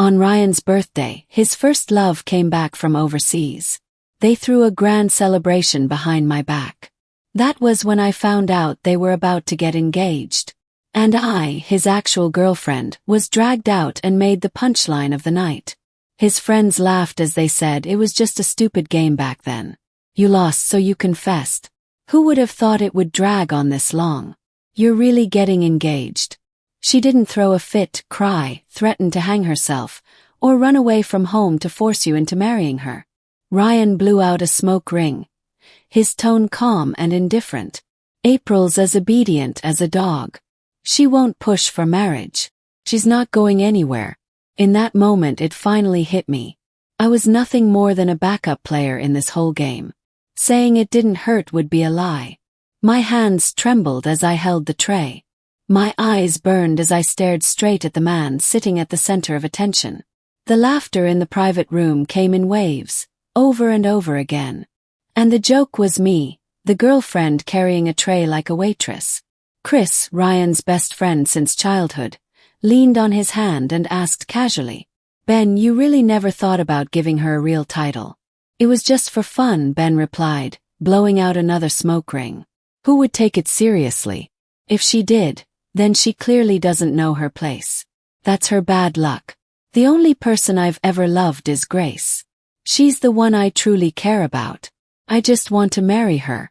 On Ryan's birthday, his first love came back from overseas. They threw a grand celebration behind my back. That was when I found out they were about to get engaged. And I, his actual girlfriend, was dragged out and made the punchline of the night. His friends laughed as they said it was just a stupid game back then. You lost, so you confessed. Who would have thought it would drag on this long? You're really getting engaged. She didn't throw a fit, cry, threaten to hang herself, or run away from home to force you into marrying her. Ryan blew out a smoke ring, his tone calm and indifferent. April's as obedient as a dog. She won't push for marriage. She's not going anywhere. In that moment it finally hit me. I was nothing more than a backup player in this whole game. Saying it didn't hurt would be a lie. My hands trembled as I held the tray. My eyes burned as I stared straight at the man sitting at the center of attention. The laughter in the private room came in waves, over and over again. And the joke was me, the girlfriend carrying a tray like a waitress. Chris, Ryan's best friend since childhood, leaned on his hand and asked casually, "Ben, you really never thought about giving her a real title?" "It was just for fun," Ben replied, blowing out another smoke ring. "Who would take it seriously? If she did, then she clearly doesn't know her place. That's her bad luck. The only person I've ever loved is Grace. She's the one I truly care about. I just want to marry her."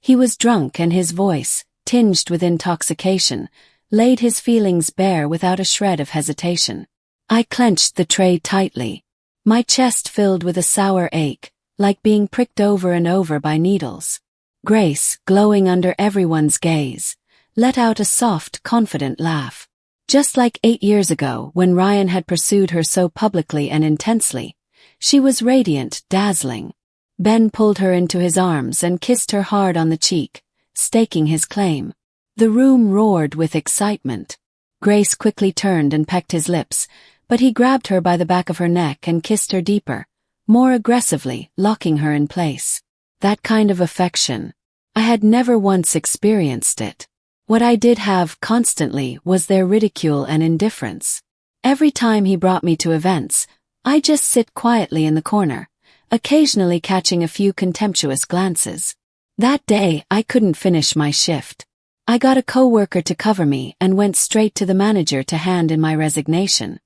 He was drunk and his voice, tinged with intoxication, laid his feelings bare without a shred of hesitation. I clenched the tray tightly. My chest filled with a sour ache, like being pricked over and over by needles. Grace, glowing under everyone's gaze, let out a soft, confident laugh. Just like 8 years ago when Ryan had pursued her so publicly and intensely, she was radiant, dazzling. Ben pulled her into his arms and kissed her hard on the cheek, staking his claim. The room roared with excitement. Grace quickly turned and pecked his lips, but he grabbed her by the back of her neck and kissed her deeper, more aggressively, locking her in place. That kind of affection. I had never once experienced it. What I did have constantly was their ridicule and indifference. Every time he brought me to events, I just sit quietly in the corner, occasionally catching a few contemptuous glances. That day, I couldn't finish my shift. I got a coworker to cover me and went straight to the manager to hand in my resignation.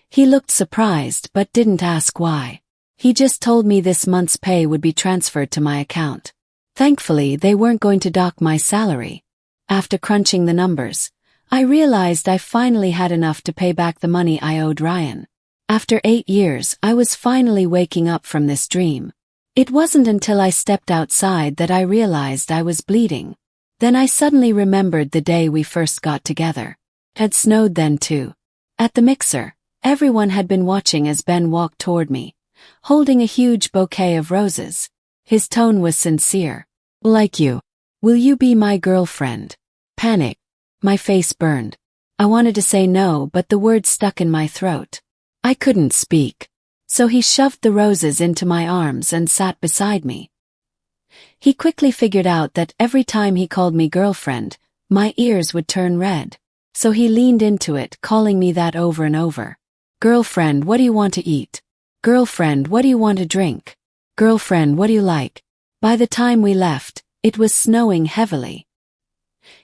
He looked surprised but didn't ask why. He just told me this month's pay would be transferred to my account. Thankfully, they weren't going to dock my salary. After crunching the numbers, I realized I finally had enough to pay back the money I owed Ryan. After 8 years, I was finally waking up from this dream. It wasn't until I stepped outside that I realized I was bleeding. Then I suddenly remembered the day we first got together. It had snowed then too. At the mixer, everyone had been watching as Ben walked toward me, holding a huge bouquet of roses. His tone was sincere. "Like you. Will you be my girlfriend?" Panic. My face burned. I wanted to say no, but the words stuck in my throat. I couldn't speak. So he shoved the roses into my arms and sat beside me. He quickly figured out that every time he called me girlfriend, my ears would turn red. So he leaned into it, calling me that over and over. "Girlfriend, what do you want to eat? Girlfriend, what do you want to drink? Girlfriend, what do you like?" By the time we left, it was snowing heavily.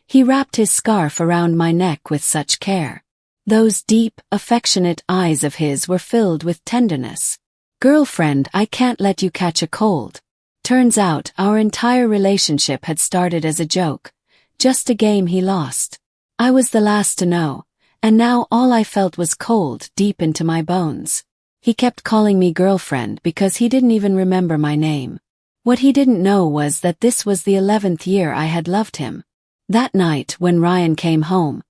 He wrapped his scarf around my neck with such care. Those deep, affectionate eyes of his were filled with tenderness. "Girlfriend, I can't let you catch a cold." Turns out our entire relationship had started as a joke, just a game he lost. I was the last to know, and now all I felt was cold deep into my bones. He kept calling me girlfriend because he didn't even remember my name. What he didn't know was that this was the 11th year I had loved him. That night, when Ryan came home,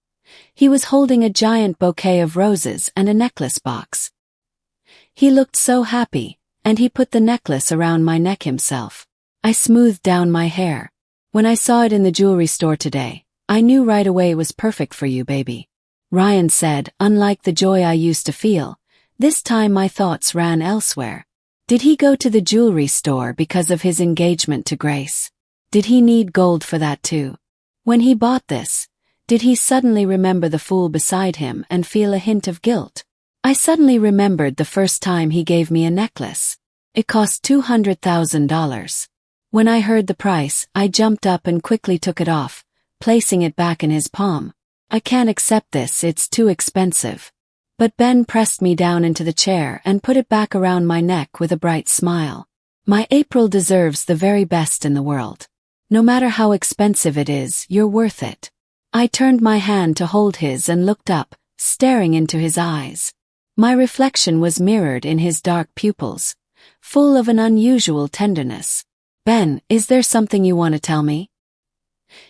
he was holding a giant bouquet of roses and a necklace box. He looked so happy, and he put the necklace around my neck himself. I smoothed down my hair. "When I saw it in the jewelry store today, I knew right away it was perfect for you, baby," Ryan said. Unlike the joy I used to feel, this time my thoughts ran elsewhere. Did he go to the jewelry store because of his engagement to Grace? Did he need gold for that too? When he bought this, did he suddenly remember the fool beside him and feel a hint of guilt? I suddenly remembered the first time he gave me a necklace. It cost $200,000. When I heard the price, I jumped up and quickly took it off, placing it back in his palm. I can't accept this, it's too expensive. But Ben pressed me down into the chair and put it back around my neck with a bright smile. My April deserves the very best in the world. No matter how expensive it is, you're worth it. I turned my hand to hold his and looked up, staring into his eyes. My reflection was mirrored in his dark pupils, full of an unusual tenderness. Ben, is there something you want to tell me?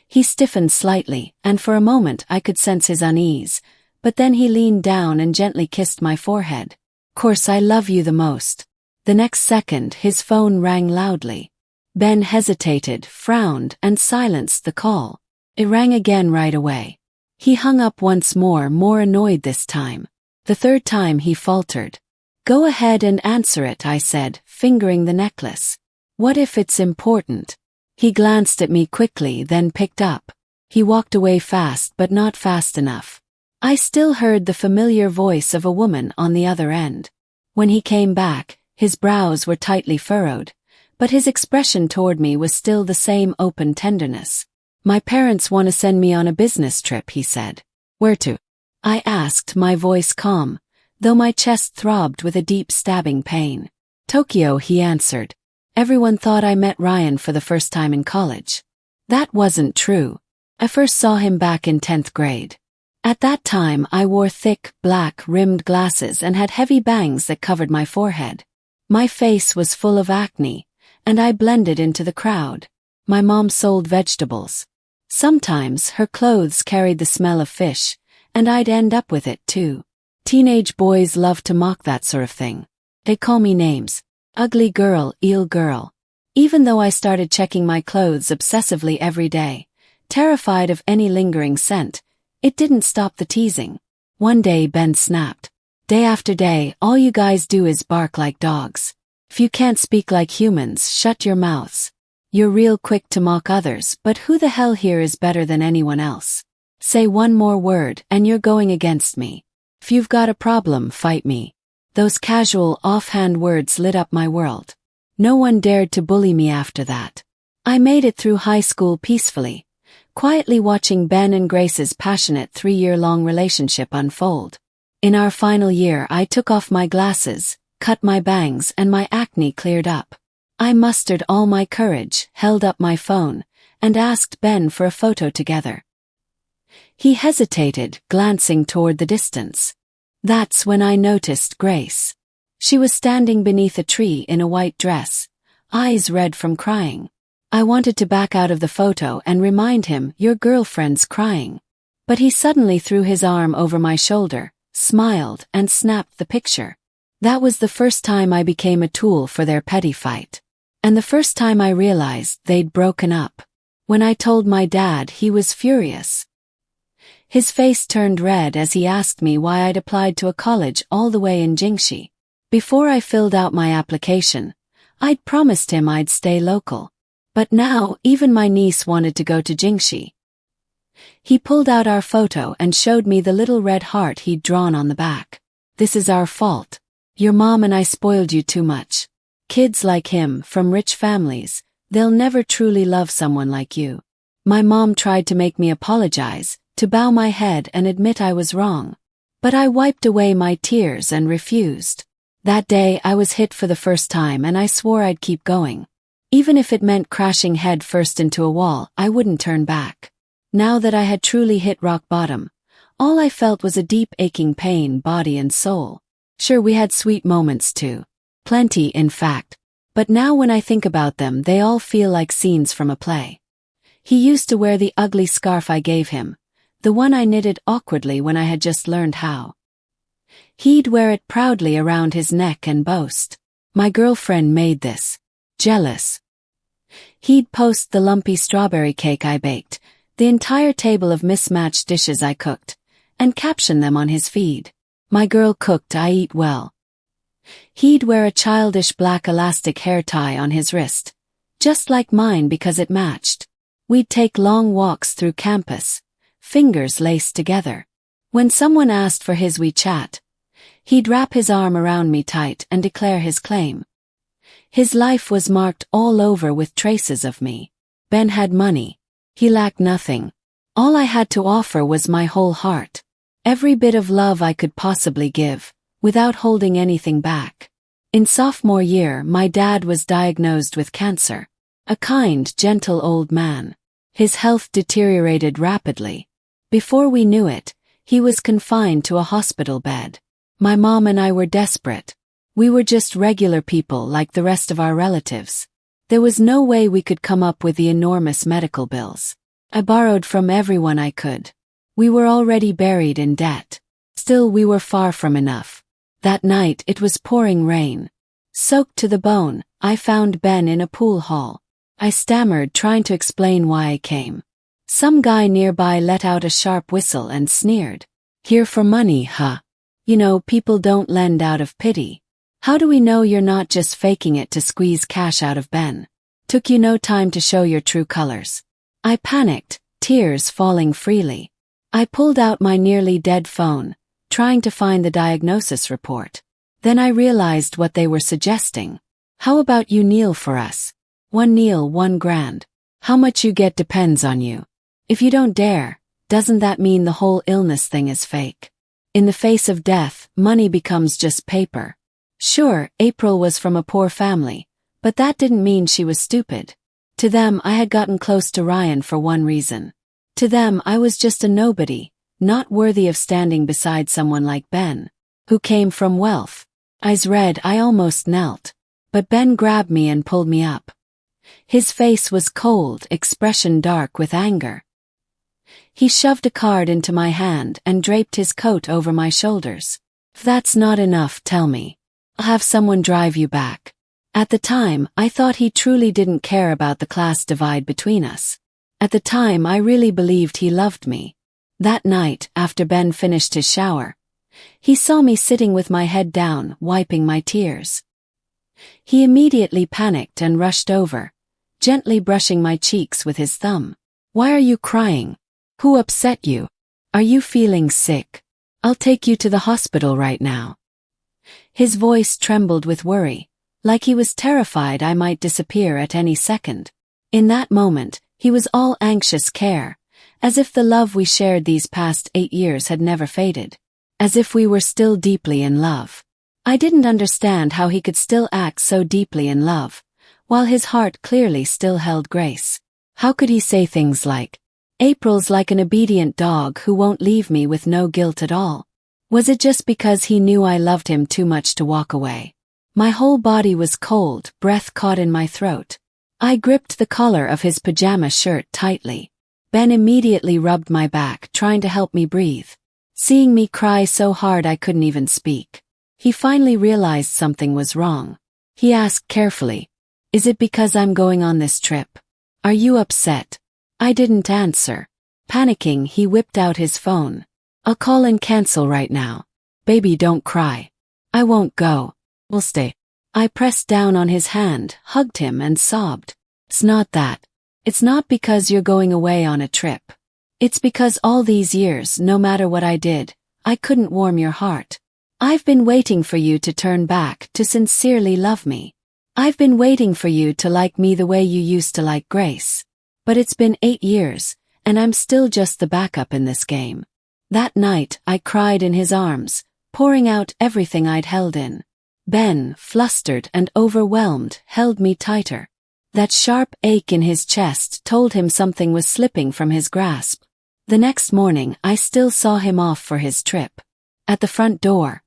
He stiffened slightly, and for a moment I could sense his unease, but then he leaned down and gently kissed my forehead. Course I love you the most. The next second his phone rang loudly. Ben hesitated, frowned, and silenced the call. It rang again right away. He hung up once more annoyed this time. The third time he faltered. Go ahead and answer it, I said, fingering the necklace. What if it's important? He glanced at me quickly, then picked up. He walked away fast, but not fast enough. I still heard the familiar voice of a woman on the other end. When he came back, his brows were tightly furrowed, but his expression toward me was still the same open tenderness. My parents want to send me on a business trip, he said. Where to? I asked, my voice calm, though my chest throbbed with a deep stabbing pain. Tokyo, he answered. Everyone thought I met Ryan for the first time in college. That wasn't true. I first saw him back in 10th grade. At that time I wore thick, black-rimmed glasses and had heavy bangs that covered my forehead. My face was full of acne, and I blended into the crowd. My mom sold vegetables. Sometimes her clothes carried the smell of fish, and I'd end up with it too. Teenage boys love to mock that sort of thing. They call me names. Ugly girl, eel girl. Even though I started checking my clothes obsessively every day, terrified of any lingering scent, it didn't stop the teasing. One day Ben snapped. Day after day, all you guys do is bark like dogs. If you can't speak like humans, shut your mouths. You're real quick to mock others, but who the hell here is better than anyone else? Say one more word, and you're going against me. If you've got a problem, fight me. Those casual, offhand words lit up my world. No one dared to bully me after that. I made it through high school peacefully, quietly watching Ben and Grace's passionate 3-year-long relationship unfold. In our final year, I took off my glasses, cut my bangs, and my acne cleared up. I mustered all my courage, held up my phone, and asked Ben for a photo together. He hesitated, glancing toward the distance. That's when I noticed Grace. She was standing beneath a tree in a white dress, eyes red from crying. I wanted to back out of the photo and remind him, your girlfriend's crying. But he suddenly threw his arm over my shoulder, smiled, and snapped the picture. That was the first time I became a tool for their petty fight. And the first time I realized they'd broken up. When I told my dad, he was furious. His face turned red as he asked me why I'd applied to a college all the way in Jingxi. Before I filled out my application, I'd promised him I'd stay local. But now, even my niece wanted to go to Jingxi. He pulled out our photo and showed me the little red heart he'd drawn on the back. This is our fault. Your mom and I spoiled you too much. Kids like him, from rich families, they'll never truly love someone like you. My mom tried to make me apologize, to bow my head and admit I was wrong. But I wiped away my tears and refused. That day I was hit for the first time and I swore I'd keep going. Even if it meant crashing head first into a wall, I wouldn't turn back. Now that I had truly hit rock bottom, all I felt was a deep aching pain, body and soul. Sure, we had sweet moments too. Plenty, in fact. But now when I think about them, they all feel like scenes from a play. He used to wear the ugly scarf I gave him, the one I knitted awkwardly when I had just learned how. He'd wear it proudly around his neck and boast, "My girlfriend made this." Jealous. He'd post the lumpy strawberry cake I baked, the entire table of mismatched dishes I cooked, and caption them on his feed. "My girl cooked, I eat well." He'd wear a childish black elastic hair tie on his wrist, just like mine because it matched. We'd take long walks through campus, fingers laced together. When someone asked for his WeChat, He'd wrap his arm around me tight and declare his claim. His life was marked all over with traces of me. Ben had money. He lacked nothing. All I had to offer was my whole heart. Every bit of love I could possibly give, without holding anything back. In sophomore year, my dad was diagnosed with cancer. A kind, gentle old man. His health deteriorated rapidly. Before we knew it, he was confined to a hospital bed. My mom and I were desperate. We were just regular people like the rest of our relatives. There was no way we could come up with the enormous medical bills. I borrowed from everyone I could. We were already buried in debt. Still, we were far from enough. That night it was pouring rain. Soaked to the bone, I found Ben in a pool hall. I stammered, trying to explain why I came. Some guy nearby let out a sharp whistle and sneered. "Here for money, huh? You know, people don't lend out of pity. How do we know you're not just faking it to squeeze cash out of Ben? Took you no time to show your true colors." I panicked, tears falling freely. I pulled out my nearly dead phone, trying to find the diagnosis report. Then I realized what they were suggesting. "How about you kneel for us? One kneel, $1,000. How much you get depends on you. If you don't dare, doesn't that mean the whole illness thing is fake? In the face of death, money becomes just paper." Sure, April was from a poor family, but that didn't mean she was stupid. To them, I had gotten close to Ryan for one reason. To them, I was just a nobody, not worthy of standing beside someone like Ben, who came from wealth. Eyes red, I almost knelt. But Ben grabbed me and pulled me up. His face was cold, expression dark with anger. He shoved a card into my hand and draped his coat over my shoulders. "If that's not enough, tell me. I'll have someone drive you back." At the time, I thought he truly didn't care about the class divide between us. At the time, I really believed he loved me. That night, after Ben finished his shower, he saw me sitting with my head down, wiping my tears. He immediately panicked and rushed over, gently brushing my cheeks with his thumb. "Why are you crying? Who upset you? Are you feeling sick? I'll take you to the hospital right now." His voice trembled with worry, like he was terrified I might disappear at any second. In that moment, he was all anxious care, as if the love we shared these past 8 years had never faded, as if we were still deeply in love. I didn't understand how he could still act so deeply in love, while his heart clearly still held Grace. How could he say things like, "April's like an obedient dog who won't leave me with no guilt at all"? Was it just because he knew I loved him too much to walk away? My whole body was cold, breath caught in my throat. I gripped the collar of his pajama shirt tightly. Ben immediately rubbed my back, trying to help me breathe. Seeing me cry so hard I couldn't even speak. He finally realized something was wrong. He asked carefully, "Is it because I'm going on this trip? Are you upset?" I didn't answer. Panicking, he whipped out his phone. "I'll call and cancel right now. Baby, don't cry. I won't go. We'll stay." I pressed down on his hand, hugged him and sobbed. "It's not that. It's not because you're going away on a trip. It's because all these years, no matter what I did, I couldn't warm your heart. I've been waiting for you to turn back, to sincerely love me. I've been waiting for you to like me the way you used to like Grace. But it's been 8 years, and I'm still just the backup in this game." That night, I cried in his arms, pouring out everything I'd held in. Ben, flustered and overwhelmed, held me tighter. That sharp ache in his chest told him something was slipping from his grasp. The next morning, I still saw him off for his trip. At the front door,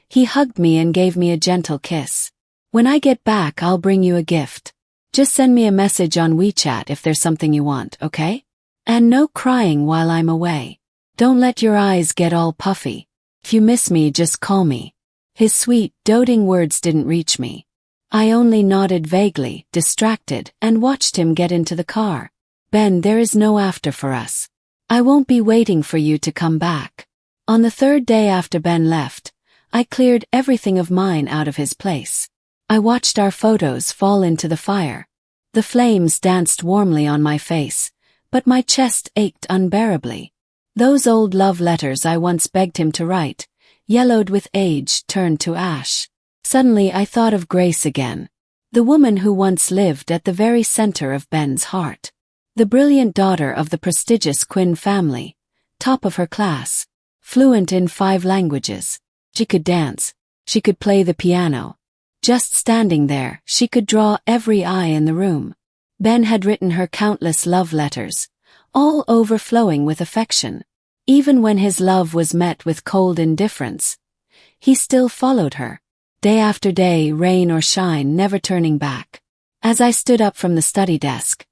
he hugged me and gave me a gentle kiss. "When I get back, I'll bring you a gift. Just send me a message on WeChat if there's something you want, okay? And no crying while I'm away. Don't let your eyes get all puffy. If you miss me, just call me." His sweet, doting words didn't reach me. I only nodded vaguely, distracted, and watched him get into the car. "Ben, there is no after for us. I won't be waiting for you to come back." On the 3rd day after Ben left, I cleared everything of mine out of his place. I watched our photos fall into the fire. The flames danced warmly on my face, but my chest ached unbearably. Those old love letters I once begged him to write, yellowed with age, turned to ash. Suddenly I thought of Grace again. The woman who once lived at the very center of Ben's heart. The brilliant daughter of the prestigious Quinn family, top of her class, fluent in 5 languages. She could dance. She could play the piano. Just standing there, she could draw every eye in the room. Ben had written her countless love letters, all overflowing with affection. Even when his love was met with cold indifference, he still followed her, day after day, rain or shine, never turning back. As I stood up from the study desk,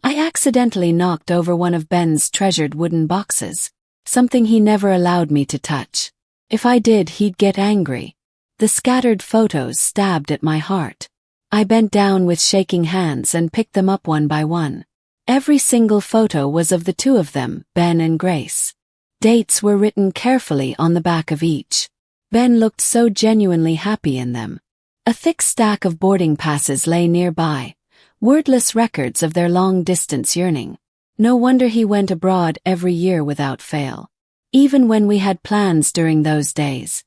I accidentally knocked over one of Ben's treasured wooden boxes, something he never allowed me to touch. If I did, he'd get angry. The scattered photos stabbed at my heart. I bent down with shaking hands and picked them up one by one. Every single photo was of the 2 of them, Ben and Grace. Dates were written carefully on the back of each. Ben looked so genuinely happy in them. A thick stack of boarding passes lay nearby, wordless records of their long-distance yearning. No wonder he went abroad every year without fail. Even when we had plans during those days,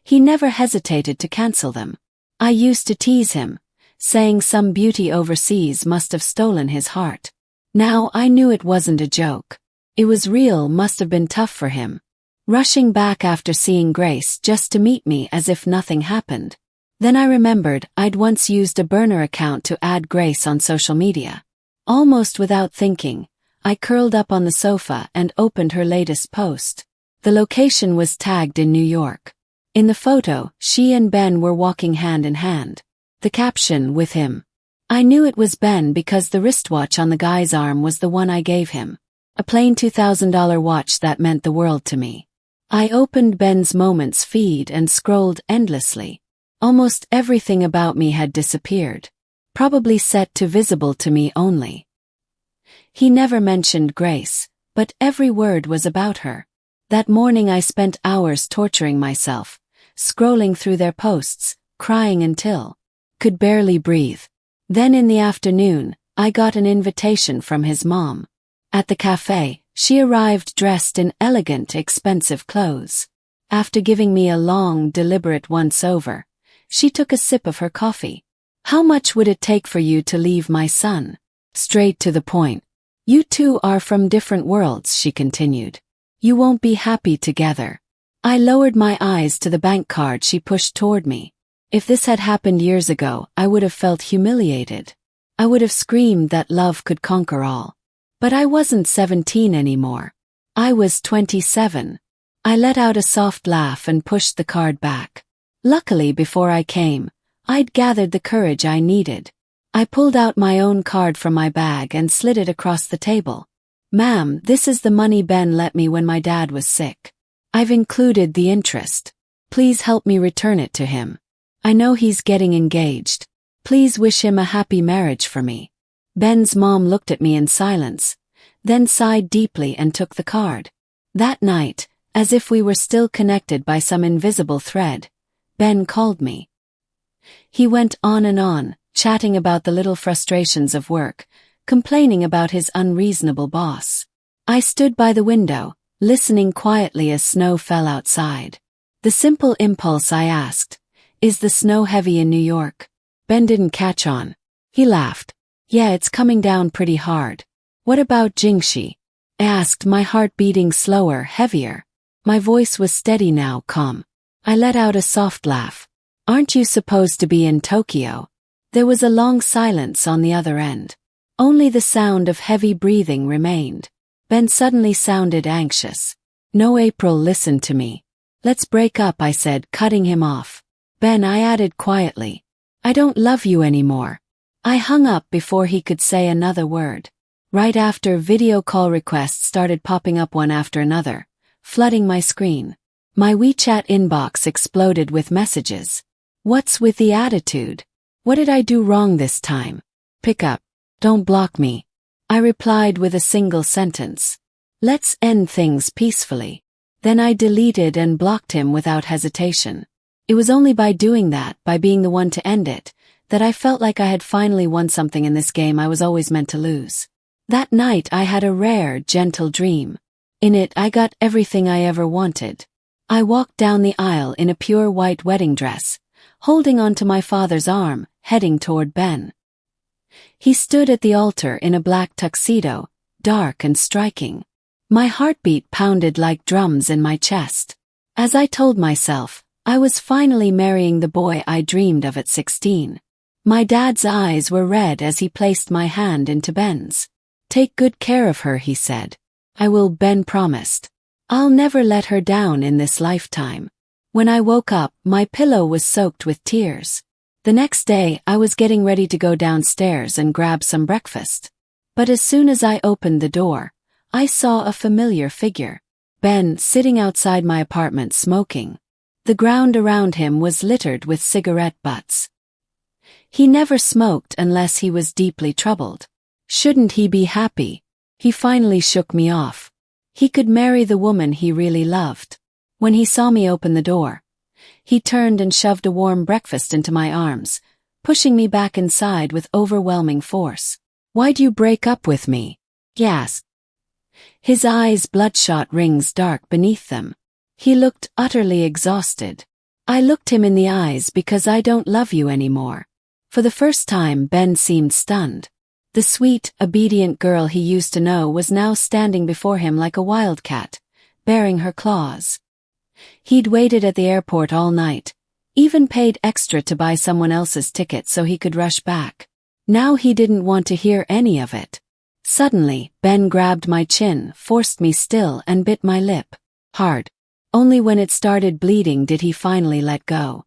he never hesitated to cancel them. I used to tease him, saying some beauty overseas must have stolen his heart. Now I knew it wasn't a joke. It was real. Must have been tough for him. Rushing back after seeing Grace just to meet me as if nothing happened. Then I remembered I'd once used a burner account to add Grace on social media. Almost without thinking, I curled up on the sofa and opened her latest post. The location was tagged in New York. In the photo, she and Ben were walking hand in hand. The caption, "with him." I knew it was Ben because the wristwatch on the guy's arm was the one I gave him. A plain $2,000 watch that meant the world to me. I opened Ben's Moments feed and scrolled endlessly. Almost everything about me had disappeared. Probably set to visible to me only. He never mentioned Grace, but every word was about her. That morning I spent hours torturing myself, scrolling through their posts, crying until could barely breathe. Then in the afternoon, I got an invitation from his mom. At the cafe, she arrived dressed in elegant, expensive clothes. After giving me a long, deliberate once-over, she took a sip of her coffee. "How much would it take for you to leave my son?" Straight to the point. "You two are from different worlds," she continued. "You won't be happy together." I lowered my eyes to the bank card she pushed toward me. If this had happened years ago, I would have felt humiliated. I would have screamed that love could conquer all. But I wasn't 17 anymore. I was 27. I let out a soft laugh and pushed the card back. Luckily, before I came, I'd gathered the courage I needed. I pulled out my own card from my bag and slid it across the table. "Ma'am, this is the money Ben lent me when my dad was sick. I've included the interest. Please help me return it to him. I know he's getting engaged. Please wish him a happy marriage for me." Ben's mom looked at me in silence, then sighed deeply and took the card. That night, as if we were still connected by some invisible thread, Ben called me. He went on and on, chatting about the little frustrations of work, complaining about his unreasonable boss. I stood by the window, listening quietly as snow fell outside. The simple impulse I asked, "Is the snow heavy in New York?" Ben didn't catch on. He laughed. "Yeah, it's coming down pretty hard." "What about Jingxi?" I asked, my heart beating slower, heavier. My voice was steady now, calm. I let out a soft laugh. "Aren't you supposed to be in Tokyo?" There was a long silence on the other end. Only the sound of heavy breathing remained. Ben suddenly sounded anxious. "No, April, listen to me. Let's break up," I said, cutting him off. "Ben," I added quietly, "I don't love you anymore." I hung up before he could say another word. Right after, video call requests started popping up one after another, flooding my screen. My WeChat inbox exploded with messages. "What's with the attitude? What did I do wrong this time? Pick up. Don't block me." I replied with a single sentence. "Let's end things peacefully." Then I deleted and blocked him without hesitation. It was only by doing that, by being the one to end it, that I felt like I had finally won something in this game I was always meant to lose. That night I had a rare, gentle dream. In it I got everything I ever wanted. I walked down the aisle in a pure white wedding dress, holding onto my father's arm, heading toward Ben. He stood at the altar in a black tuxedo, dark and striking. My heartbeat pounded like drums in my chest. As I told myself, I was finally marrying the boy I dreamed of at 16. My dad's eyes were red as he placed my hand into Ben's. "Take good care of her," he said. "I will," Ben promised. "I'll never let her down in this lifetime." When I woke up, my pillow was soaked with tears. The next day, I was getting ready to go downstairs and grab some breakfast. But as soon as I opened the door, I saw a familiar figure. Ben, sitting outside my apartment smoking. The ground around him was littered with cigarette butts. He never smoked unless he was deeply troubled. Shouldn't he be happy? He finally shook me off. He could marry the woman he really loved. When he saw me open the door, he turned and shoved a warm breakfast into my arms, pushing me back inside with overwhelming force. "Why'd you break up with me?" he asked. His eyes bloodshot rings dark beneath them. He looked utterly exhausted. I looked him in the eyes. "Because I don't love you anymore." For the first time, Ben seemed stunned. The sweet, obedient girl he used to know was now standing before him like a wildcat, baring her claws. He'd waited at the airport all night, even paid extra to buy someone else's ticket so he could rush back. Now he didn't want to hear any of it. Suddenly, Ben grabbed my chin, forced me still, and bit my lip. Hard. Only when it started bleeding did he finally let go.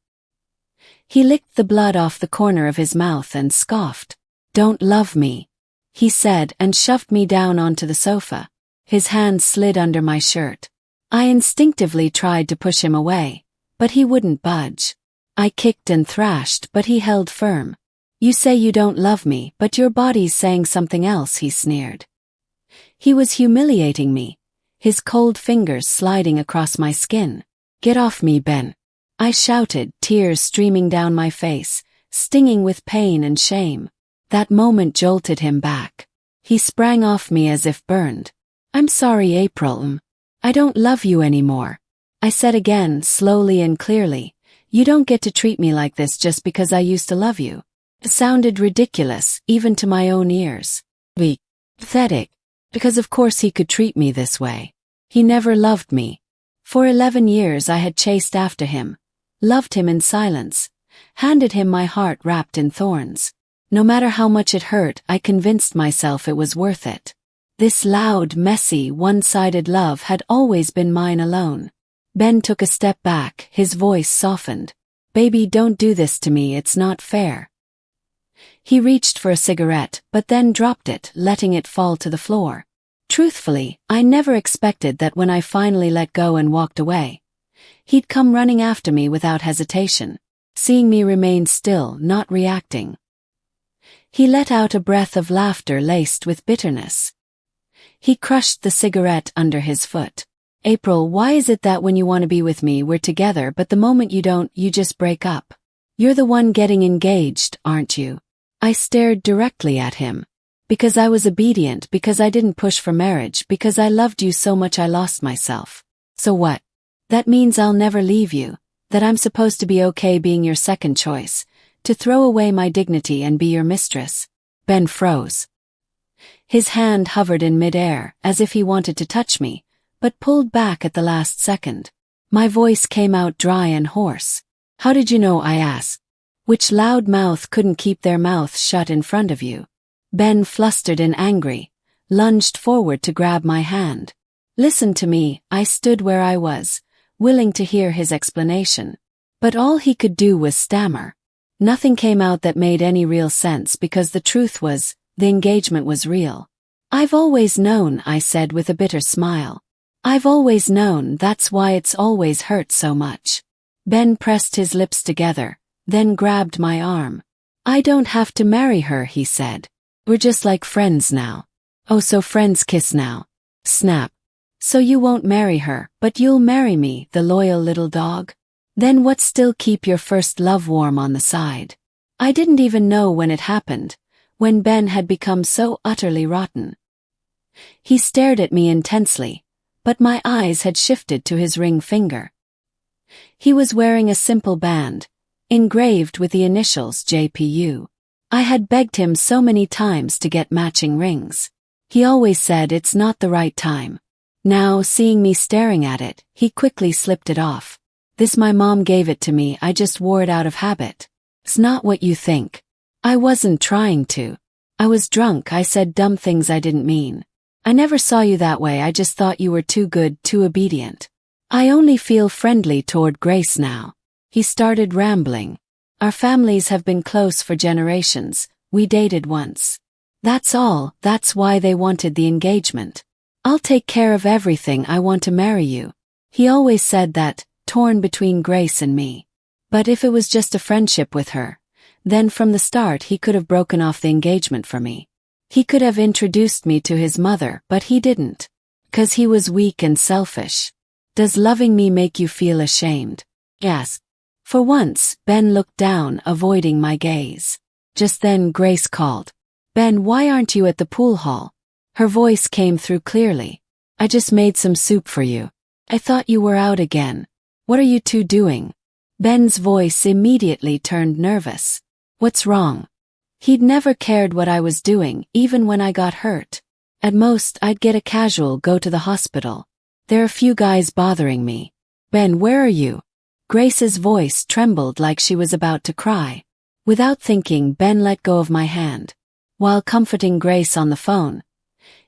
He licked the blood off the corner of his mouth and scoffed. "Don't love me," he said, and shoved me down onto the sofa. His hand slid under my shirt. I instinctively tried to push him away, but he wouldn't budge. I kicked and thrashed, but he held firm. "You say you don't love me, but your body's saying something else," he sneered. He was humiliating me, his cold fingers sliding across my skin. "Get off me, Ben," I shouted, tears streaming down my face, stinging with pain and shame. That moment jolted him back. He sprang off me as if burned. "I'm sorry, April. I don't love you anymore," I said again, slowly and clearly. "You don't get to treat me like this just because I used to love you." It sounded ridiculous, even to my own ears. Pathetic. Because of course he could treat me this way. He never loved me. For 11 years I had chased after him, loved him in silence, handed him my heart wrapped in thorns. No matter how much it hurt, I convinced myself it was worth it. This loud, messy, one-sided love had always been mine alone. Ben took a step back, his voice softened. "Baby, don't do this to me, it's not fair." He reached for a cigarette, but then dropped it, letting it fall to the floor. Truthfully, I never expected that when I finally let go and walked away, he'd come running after me without hesitation, seeing me remain still, not reacting. He let out a breath of laughter laced with bitterness. He crushed the cigarette under his foot. "April, why is it that when you want to be with me, we're together, but the moment you don't, you just break up? You're the one getting engaged, aren't you?" I stared directly at him. "Because I was obedient, because I didn't push for marriage, because I loved you so much I lost myself." "So what? That means I'll never leave you, that I'm supposed to be okay being your second choice, to throw away my dignity and be your mistress?" Ben froze. His hand hovered in midair, as if he wanted to touch me, but pulled back at the last second. My voice came out dry and hoarse. "How did you know?" I asked. "Which loud mouth couldn't keep their mouth shut in front of you?" Ben, flustered and angry, lunged forward to grab my hand. "Listen to me," I stood where I was, willing to hear his explanation. But all he could do was stammer. Nothing came out that made any real sense because the truth was, the engagement was real. "I've always known," I said with a bitter smile. "I've always known, that's why it's always hurt so much." Ben pressed his lips together, then grabbed my arm. "I don't have to marry her," he said. "We're just like friends now." "Oh, so friends kiss now." Snap. "So you won't marry her, but you'll marry me, the loyal little dog? Then what still keep your first love warm on the side?" I didn't even know when it happened, when Ben had become so utterly rotten. He stared at me intensely, but my eyes had shifted to his ring finger. He was wearing a simple band, engraved with the initials JPU. I had begged him so many times to get matching rings. He always said it's not the right time. Now, seeing me staring at it, he quickly slipped it off. "This my mom gave it to me, I just wore it out of habit." "It's not what you think." I wasn't trying to. I was drunk, I said dumb things I didn't mean. "I never saw you that way, I just thought you were too good, too obedient. I only feel friendly toward Grace now." He started rambling. "Our families have been close for generations, we dated once. That's all, that's why they wanted the engagement. I'll take care of everything, I want to marry you." He always said that, torn between Grace and me. But if it was just a friendship with her, then from the start he could have broken off the engagement for me. He could have introduced me to his mother, but he didn't. 'Cause he was weak and selfish. "Does loving me make you feel ashamed?" Yes. For once, Ben looked down, avoiding my gaze. Just then Grace called. "Ben, why aren't you at the pool hall?" Her voice came through clearly. "I just made some soup for you. I thought you were out again. What are you two doing?" Ben's voice immediately turned nervous. "What's wrong?" He'd never cared what I was doing, even when I got hurt. At most, I'd get a casual go to the hospital. "There are a few guys bothering me." "Ben, where are you?" Grace's voice trembled like she was about to cry. Without thinking, Ben let go of my hand. While comforting Grace on the phone,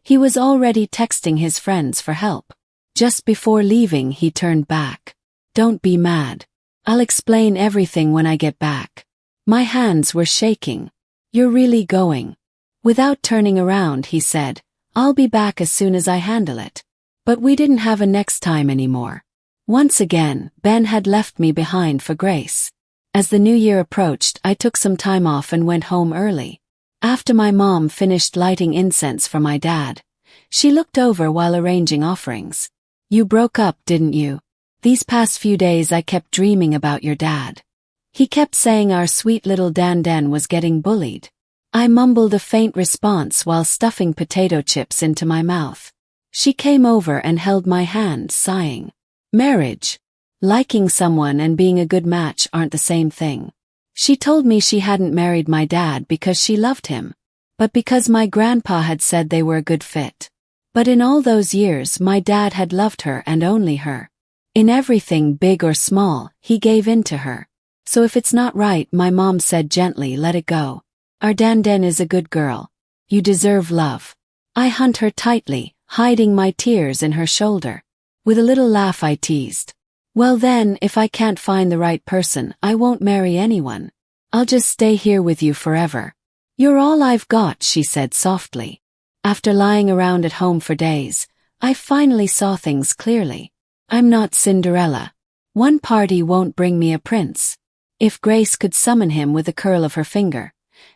he was already texting his friends for help. Just before leaving, he turned back. "Don't be mad. I'll explain everything when I get back." My hands were shaking. "You're really going?" Without turning around, he said, "I'll be back as soon as I handle it." But we didn't have a next time anymore. Once again, Ben had left me behind for Grace. As the new year approached, I took some time off and went home early. After my mom finished lighting incense for my dad, she looked over while arranging offerings. "You broke up, didn't you? These past few days I kept dreaming about your dad. He kept saying our sweet little Dan was getting bullied." I mumbled a faint response while stuffing potato chips into my mouth. She came over and held my hand, sighing. "Marriage. Liking someone and being a good match aren't the same thing." She told me she hadn't married my dad because she loved him, but because my grandpa had said they were a good fit. But in all those years, my dad had loved her and only her. In everything, big or small, he gave in to her. "So if it's not right," my mom said gently, "let it go. Our Dan is a good girl. You deserve love." I hugged her tightly, hiding my tears in her shoulder. With a little laugh I teased, "Well then, if I can't find the right person, I won't marry anyone. I'll just stay here with you forever." "You're all I've got," she said softly. After lying around at home for days, I finally saw things clearly. I'm not Cinderella. One party won't bring me a prince. If Grace could summon him with a curl of her finger,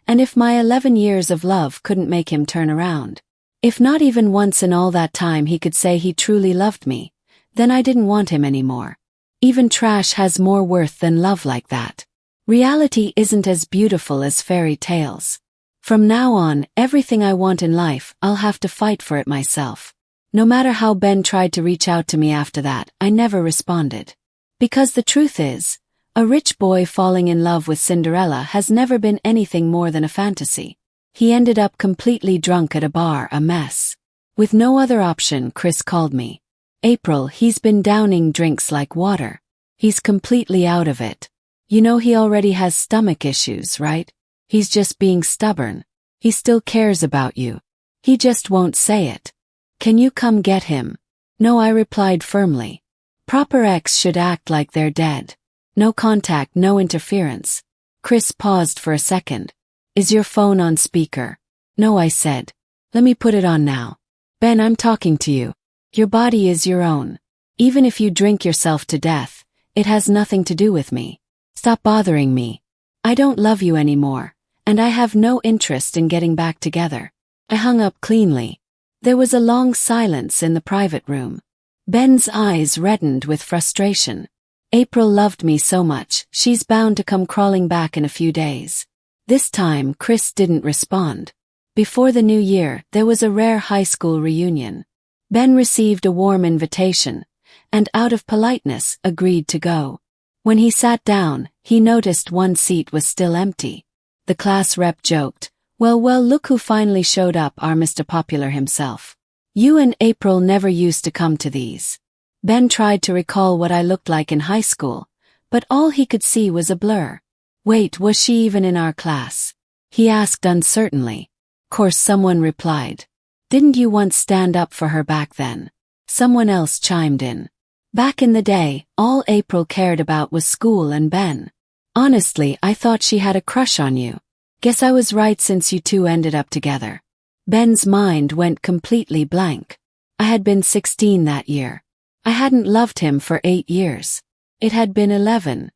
and if my 11 years of love couldn't make him turn around, if not even once in all that time he could say he truly loved me, then I didn't want him anymore. Even trash has more worth than love like that. Reality isn't as beautiful as fairy tales. From now on, everything I want in life, I'll have to fight for it myself. No matter how Ben tried to reach out to me after that, I never responded. Because the truth is, a rich boy falling in love with Cinderella has never been anything more than a fantasy. He ended up completely drunk at a bar, a mess. With no other option, Chris called me. "April, he's been downing drinks like water. He's completely out of it. You know he already has stomach issues, right? He's just being stubborn. He still cares about you. He just won't say it. Can you come get him?" "No," I replied firmly. Proper ex should act like they're dead. No contact, no interference. Chris paused for a second. "Is your phone on speaker?" "No," I said. "Let me put it on now." "Ben, I'm talking to you. Your body is your own. Even if you drink yourself to death, it has nothing to do with me. Stop bothering me. I don't love you anymore, and I have no interest in getting back together." I hung up cleanly. There was a long silence in the private room. Ben's eyes reddened with frustration. April loved me so much, she's bound to come crawling back in a few days. This time, Chris didn't respond. Before the new year, there was a rare high school reunion. Ben received a warm invitation, and out of politeness agreed to go. When he sat down, he noticed one seat was still empty. The class rep joked, well, look who finally showed up, our Mr. Popular himself. You and April never used to come to these. Ben tried to recall what I looked like in high school, but all he could see was a blur. Wait, was she even in our class? He asked uncertainly. Course, someone replied. Didn't you once stand up for her back then? Someone else chimed in. Back in the day, all April cared about was school and Ben. Honestly, I thought she had a crush on you. Guess I was right since you two ended up together. Ben's mind went completely blank. I had been 16 that year. I hadn't loved him for 8 years. It had been 11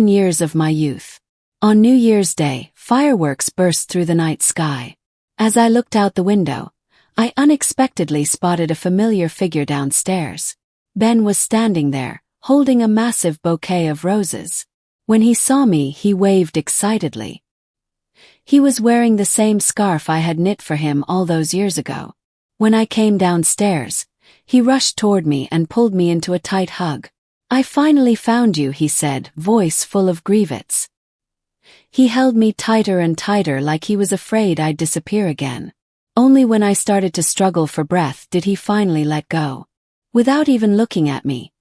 years of my youth. On New Year's Day, fireworks burst through the night sky. As I looked out the window, I unexpectedly spotted a familiar figure downstairs. Ben was standing there, holding a massive bouquet of roses. When he saw me, he waved excitedly. He was wearing the same scarf I had knit for him all those years ago. When I came downstairs, he rushed toward me and pulled me into a tight hug. I finally found you, he said, voice full of grievance. He held me tighter and tighter like he was afraid I'd disappear again. Only when I started to struggle for breath did he finally let go. Without even looking at me,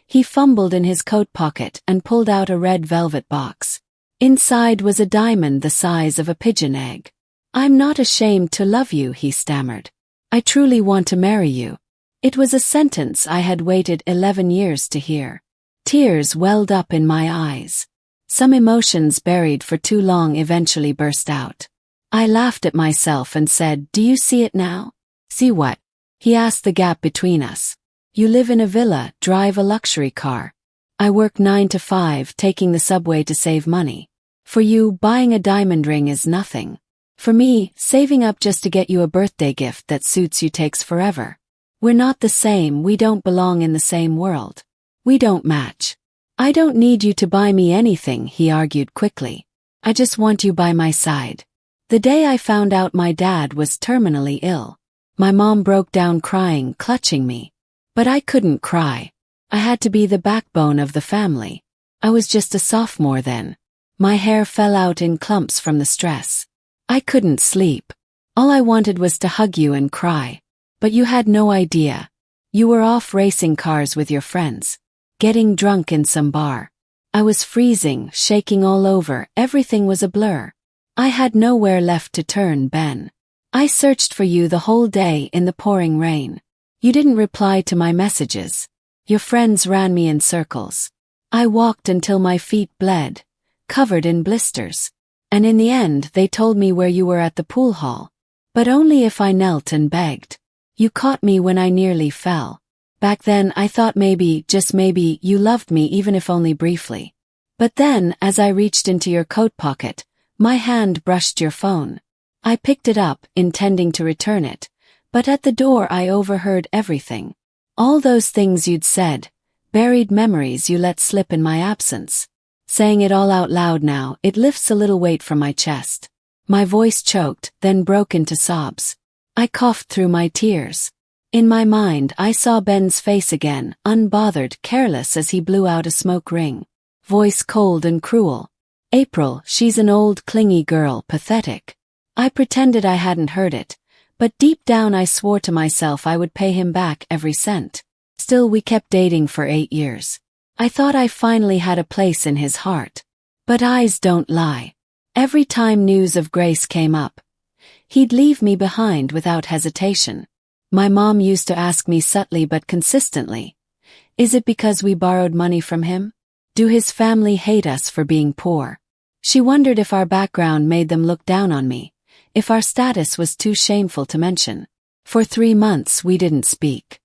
he fumbled in his coat pocket and pulled out a red velvet box. Inside was a diamond the size of a pigeon egg. I'm not ashamed to love you, he stammered. I truly want to marry you. It was a sentence I had waited 11 years to hear. Tears welled up in my eyes. Some emotions buried for too long eventually burst out. I laughed at myself and said, do you see it now? See what? He asked the gap between us. You live in a villa, drive a luxury car. I work 9 to 5 taking the subway to save money. For you, buying a diamond ring is nothing. For me, saving up just to get you a birthday gift that suits you takes forever. We're not the same, we don't belong in the same world. We don't match. I don't need you to buy me anything, he argued quickly. I just want you by my side. The day I found out my dad was terminally ill, my mom broke down crying, clutching me. But I couldn't cry. I had to be the backbone of the family. I was just a sophomore then. My hair fell out in clumps from the stress. I couldn't sleep. All I wanted was to hug you and cry. But you had no idea. You were off racing cars with your friends, getting drunk in some bar. I was freezing, shaking all over, everything was a blur. I had nowhere left to turn, Ben. I searched for you the whole day in the pouring rain. You didn't reply to my messages. Your friends ran me in circles. I walked until my feet bled, covered in blisters. And in the end they told me where you were at the pool hall. But only if I knelt and begged. You caught me when I nearly fell. Back then I thought maybe, just maybe, you loved me even if only briefly. But then, as I reached into your coat pocket, my hand brushed your phone. I picked it up, intending to return it. But at the door I overheard everything. All those things you'd said, buried memories you let slip in my absence. Saying it all out loud now, it lifts a little weight from my chest. My voice choked, then broke into sobs. I coughed through my tears. In my mind I saw Ben's face again, unbothered, careless as he blew out a smoke ring. Voice cold and cruel. April, she's an old clingy girl, pathetic. I pretended I hadn't heard it. But deep down I swore to myself I would pay him back every cent. Still we kept dating for 8 years. I thought I finally had a place in his heart. But eyes don't lie. Every time news of Grace came up, he'd leave me behind without hesitation. My mom used to ask me subtly but consistently, is it because we borrowed money from him? Do his family hate us for being poor? She wondered if our background made them look down on me. If our status was too shameful to mention. For 3 months we didn't speak.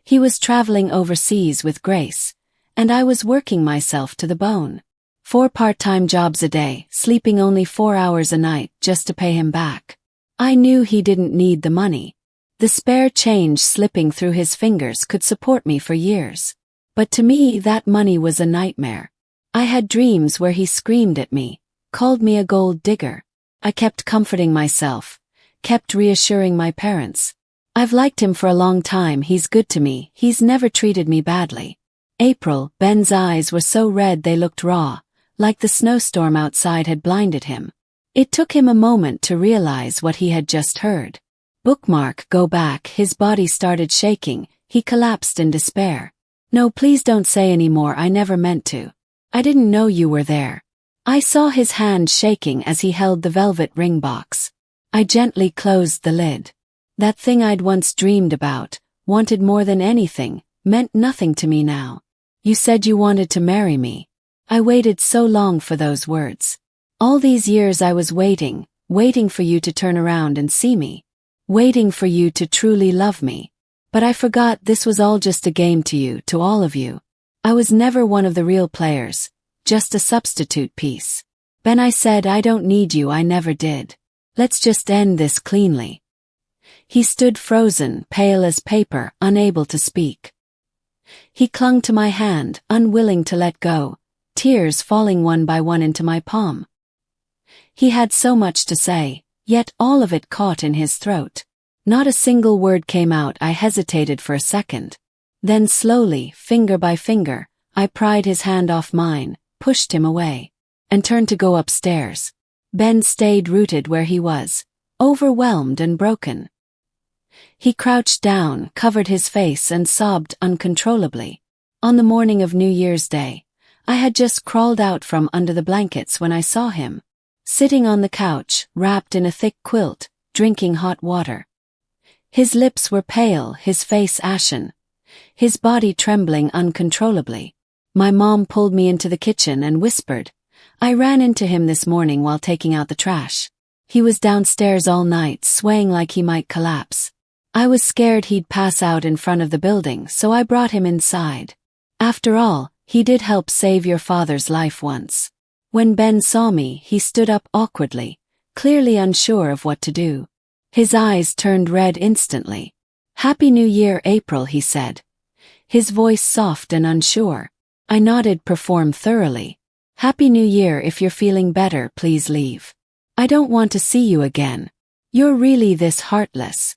He was traveling overseas with Grace, and I was working myself to the bone. 4 part-time jobs a day, sleeping only 4 hours a night just to pay him back. I knew he didn't need the money. The spare change slipping through his fingers could support me for years. But to me that money was a nightmare. I had dreams where he screamed at me, called me a gold digger. I kept comforting myself, kept reassuring my parents. I've liked him for a long time, he's good to me, he's never treated me badly. April, Ben's eyes were so red they looked raw, like the snowstorm outside had blinded him. It took him a moment to realize what he had just heard. Bookmark, go back, his body started shaking, he collapsed in despair. No, please don't say any more, I never meant to. I didn't know you were there. I saw his hand shaking as he held the velvet ring box. I gently closed the lid. That thing I'd once dreamed about, wanted more than anything, meant nothing to me now. You said you wanted to marry me. I waited so long for those words. All these years I was waiting for you to turn around and see me. Waiting for you to truly love me. But I forgot this was all just a game to you, to all of you. I was never one of the real players, just a substitute piece. Ben, I said I don't need you, I never did. Let's just end this cleanly. He stood frozen, pale as paper, unable to speak. He clung to my hand, unwilling to let go, tears falling one by one into my palm. He had so much to say, yet all of it caught in his throat. Not a single word came out. I hesitated for a second. Then slowly, finger by finger, I pried his hand off mine, pushed him away, and turned to go upstairs. Ben stayed rooted where he was, overwhelmed and broken. He crouched down, covered his face and sobbed uncontrollably. On the morning of New Year's Day, I had just crawled out from under the blankets when I saw him, sitting on the couch, wrapped in a thick quilt, drinking hot water. His lips were pale, his face ashen, his body trembling uncontrollably. My mom pulled me into the kitchen and whispered, I ran into him this morning while taking out the trash. He was downstairs all night, swaying like he might collapse. I was scared he'd pass out in front of the building, so I brought him inside. After all, he did help save your father's life once. When Ben saw me, he stood up awkwardly, clearly unsure of what to do. His eyes turned red instantly. Happy New Year, April, he said. His voice soft and unsure. I nodded, perform thoroughly. Happy New Year, if you're feeling better, please leave. I don't want to see you again. You're really this heartless?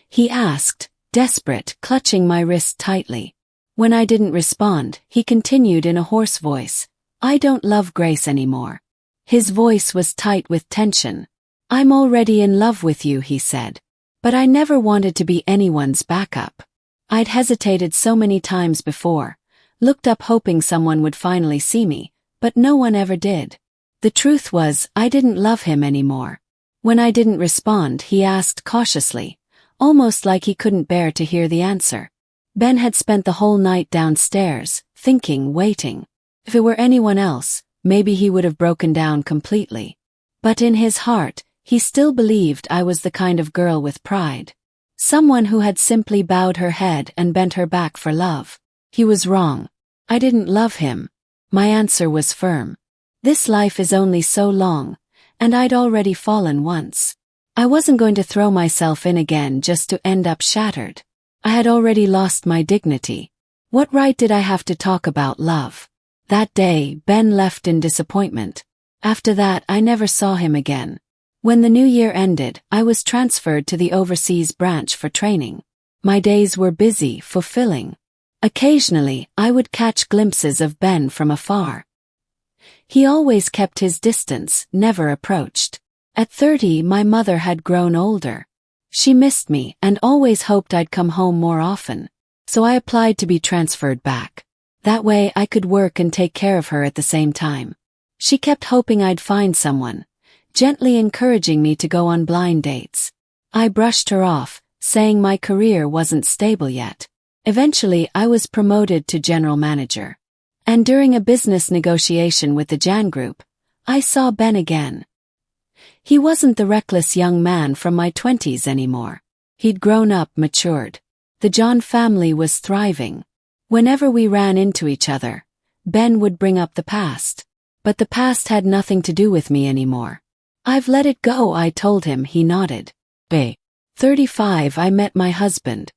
He asked, desperate, clutching my wrist tightly. When I didn't respond, he continued in a hoarse voice, I don't love Grace anymore. His voice was tight with tension. I'm already in love with you, he said. But I never wanted to be anyone's backup. I'd hesitated so many times before, looked up hoping someone would finally see me, but no one ever did. The truth was, I didn't love him anymore. When I didn't respond, he asked cautiously, almost like he couldn't bear to hear the answer. Ben had spent the whole night downstairs, thinking, waiting. If it were anyone else, maybe he would have broken down completely. But in his heart, he still believed I was the kind of girl with pride. Someone who had simply bowed her head and bent her back for love. He was wrong. I didn't love him. My answer was firm. This life is only so long, and I'd already fallen once. I wasn't going to throw myself in again just to end up shattered. I had already lost my dignity. What right did I have to talk about love? That day, Ben left in disappointment. After that, I never saw him again. When the new year ended, I was transferred to the overseas branch for training. My days were busy, fulfilling. Occasionally, I would catch glimpses of Ben from afar. He always kept his distance, never approached. At 30, my mother had grown older. She missed me and always hoped I'd come home more often. So I applied to be transferred back. That way I could work and take care of her at the same time. She kept hoping I'd find someone, gently encouraging me to go on blind dates. I brushed her off, saying my career wasn't stable yet. Eventually, I was promoted to general manager. And during a business negotiation with the Jan Group, I saw Ben again. He wasn't the reckless young man from my 20s anymore. He'd grown up, matured. The John family was thriving. Whenever we ran into each other, Ben would bring up the past. But the past had nothing to do with me anymore. I've let it go, I told him. He nodded. At 35, I met my husband.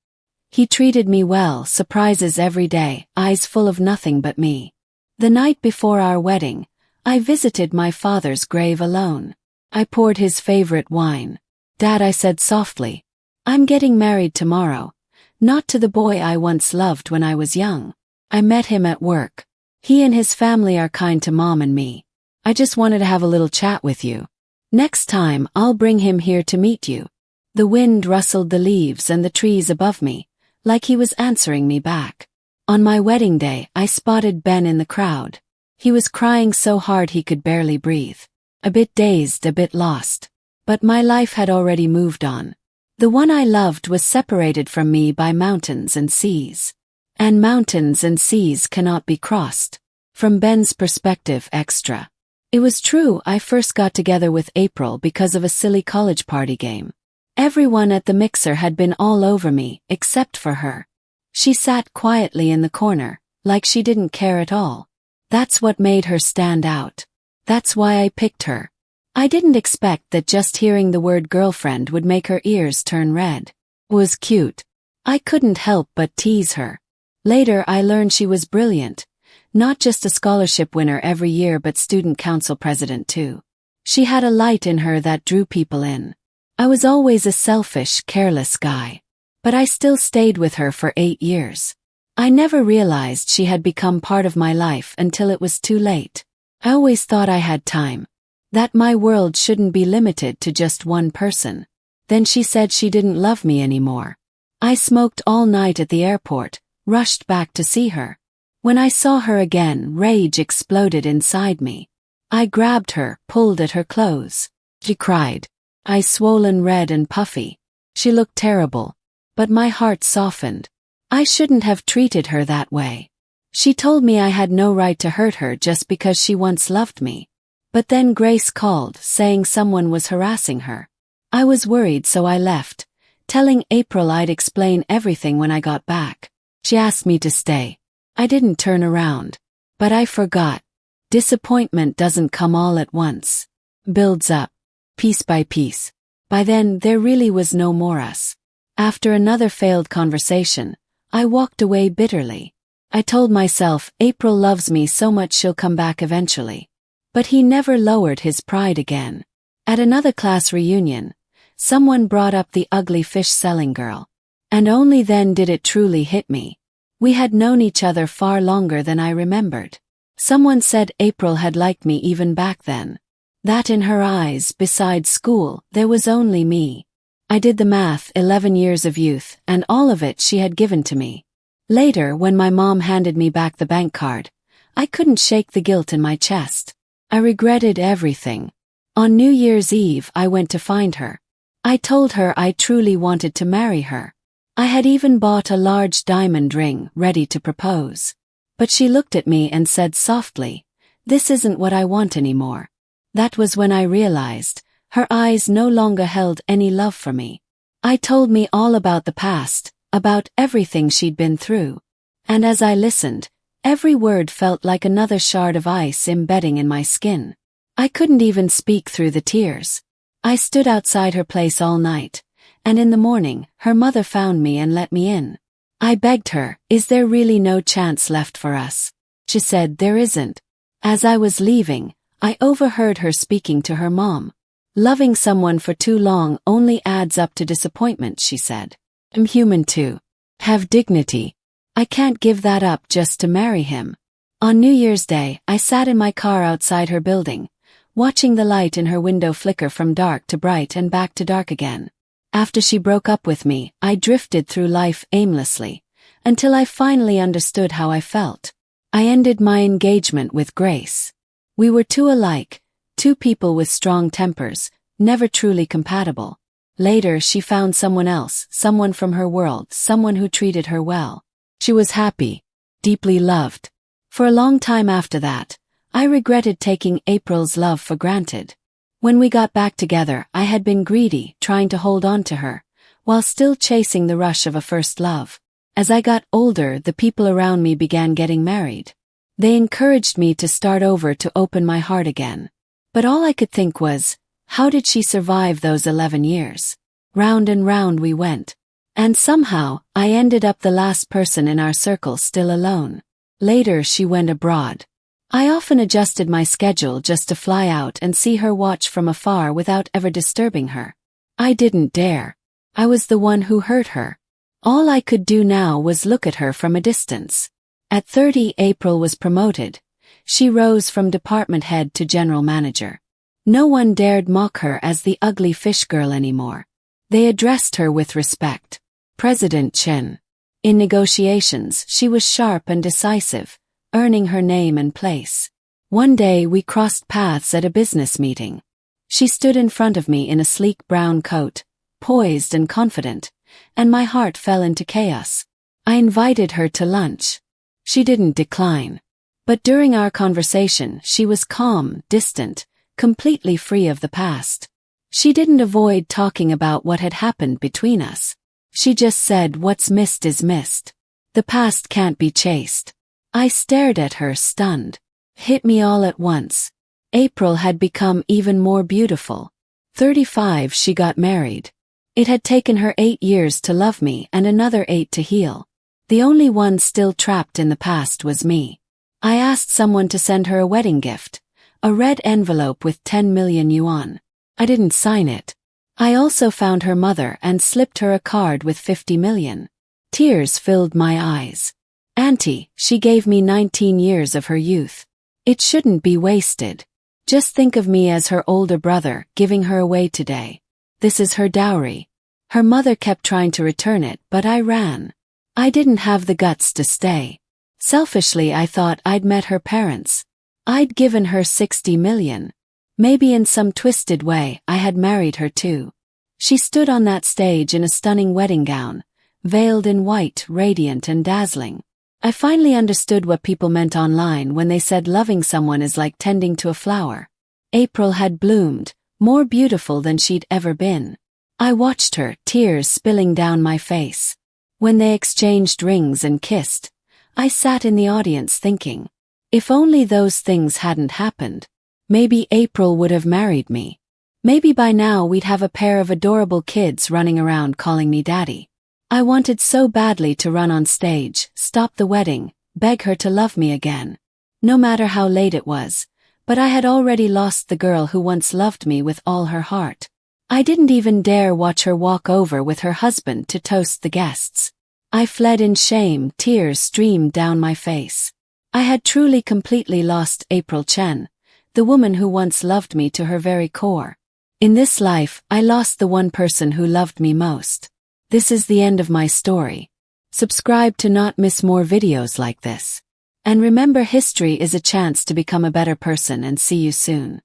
He treated me well, surprises every day, eyes full of nothing but me. The night before our wedding, I visited my father's grave alone. I poured his favorite wine. Dad, I said softly, I'm getting married tomorrow. Not to the boy I once loved when I was young. I met him at work. He and his family are kind to Mom and me. I just wanted to have a little chat with you. Next time, I'll bring him here to meet you." The wind rustled the leaves and the trees above me, like he was answering me back. On my wedding day, I spotted Ben in the crowd. He was crying so hard he could barely breathe. A bit dazed, a bit lost. But my life had already moved on. The one I loved was separated from me by mountains and seas. And mountains and seas cannot be crossed. From Ben's perspective, extra. It was true, I first got together with April because of a silly college party game. Everyone at the mixer had been all over me, except for her. She sat quietly in the corner, like she didn't care at all. That's what made her stand out. That's why I picked her. I didn't expect that just hearing the word girlfriend would make her ears turn red. It was cute. I couldn't help but tease her. Later I learned she was brilliant. Not just a scholarship winner every year but student council president too. She had a light in her that drew people in. I was always a selfish, careless guy. But I still stayed with her for 8 years. I never realized she had become part of my life until it was too late. I always thought I had time. That my world shouldn't be limited to just one person. Then she said she didn't love me anymore. I smoked all night at the airport, rushed back to see her. When I saw her again, rage exploded inside me. I grabbed her, pulled at her clothes. She cried. Eyes swollen red and puffy. She looked terrible. But my heart softened. I shouldn't have treated her that way. She told me I had no right to hurt her just because she once loved me. But then Grace called, saying someone was harassing her. I was worried, so I left, telling April I'd explain everything when I got back. She asked me to stay. I didn't turn around. But I forgot. Disappointment doesn't come all at once. Builds up, piece by piece. By then, there really was no more us. After another failed conversation, I walked away bitterly. I told myself, April loves me so much she'll come back eventually. But he never lowered his pride again. At another class reunion, someone brought up the ugly fish-selling girl. And only then did it truly hit me. We had known each other far longer than I remembered. Someone said April had liked me even back then. That in her eyes, besides school, there was only me. I did the math, 11 years of youth, and all of it she had given to me. Later, when my mom handed me back the bank card, I couldn't shake the guilt in my chest. I regretted everything. On New Year's Eve, I went to find her. I told her I truly wanted to marry her. I had even bought a large diamond ring, ready to propose. But she looked at me and said softly, "This isn't what I want anymore." That was when I realized, her eyes no longer held any love for me. I told me all about the past, about everything she'd been through. And as I listened, every word felt like another shard of ice embedding in my skin. I couldn't even speak through the tears. I stood outside her place all night, and in the morning, her mother found me and let me in. I begged her, "Is there really no chance left for us?" She said, "There isn't." As I was leaving, I overheard her speaking to her mom. "Loving someone for too long only adds up to disappointment," she said. "I'm human too. Have dignity. I can't give that up just to marry him." On New Year's Day, I sat in my car outside her building, watching the light in her window flicker from dark to bright and back to dark again. After she broke up with me, I drifted through life aimlessly, until I finally understood how I felt. I ended my engagement with Grace. We were too alike, two people with strong tempers, never truly compatible. Later, she found someone else, someone from her world, someone who treated her well. She was happy, deeply loved. For a long time after that, I regretted taking April's love for granted. When we got back together, I had been greedy, trying to hold on to her, while still chasing the rush of a first love. As I got older, the people around me began getting married. They encouraged me to start over, to open my heart again. But all I could think was, how did she survive those 11 years? Round and round we went. And somehow, I ended up the last person in our circle still alone. Later she went abroad. I often adjusted my schedule just to fly out and see her, watch from afar without ever disturbing her. I didn't dare. I was the one who hurt her. All I could do now was look at her from a distance. At 30, April was promoted. She rose from department head to general manager. No one dared mock her as the ugly fish girl anymore. They addressed her with respect. President Chen. In negotiations, she was sharp and decisive, earning her name and place. One day we crossed paths at a business meeting. She stood in front of me in a sleek brown coat, poised and confident, and my heart fell into chaos. I invited her to lunch. She didn't decline. But during our conversation, she was calm, distant, completely free of the past. She didn't avoid talking about what had happened between us. She just said what's missed is missed. The past can't be chased. I stared at her, stunned. Hit me all at once. April had become even more beautiful. 35, she got married. It had taken her 8 years to love me and another 8 to heal. The only one still trapped in the past was me. I asked someone to send her a wedding gift, a red envelope with 10 million yuan. I didn't sign it. I also found her mother and slipped her a card with 50 million. Tears filled my eyes. Auntie, she gave me 19 years of her youth. It shouldn't be wasted. Just think of me as her older brother, giving her away today. This is her dowry. Her mother kept trying to return it, but I ran. I didn't have the guts to stay. Selfishly, I thought I'd met her parents. I'd given her 60 million. Maybe in some twisted way, I had married her too. She stood on that stage in a stunning wedding gown, veiled in white, radiant and dazzling. I finally understood what people meant online when they said loving someone is like tending to a flower. April had bloomed, more beautiful than she'd ever been. I watched her, tears spilling down my face. When they exchanged rings and kissed, I sat in the audience thinking, if only those things hadn't happened. Maybe April would have married me. Maybe by now we'd have a pair of adorable kids running around calling me daddy. I wanted so badly to run on stage, stop the wedding, beg her to love me again. No matter how late it was, but I had already lost the girl who once loved me with all her heart. I didn't even dare watch her walk over with her husband to toast the guests. I fled in shame, tears streamed down my face. I had truly completely lost April Chen, the woman who once loved me to her very core. In this life, I lost the one person who loved me most. This is the end of my story. Subscribe to not miss more videos like this. And remember, history is a chance to become a better person, and see you soon.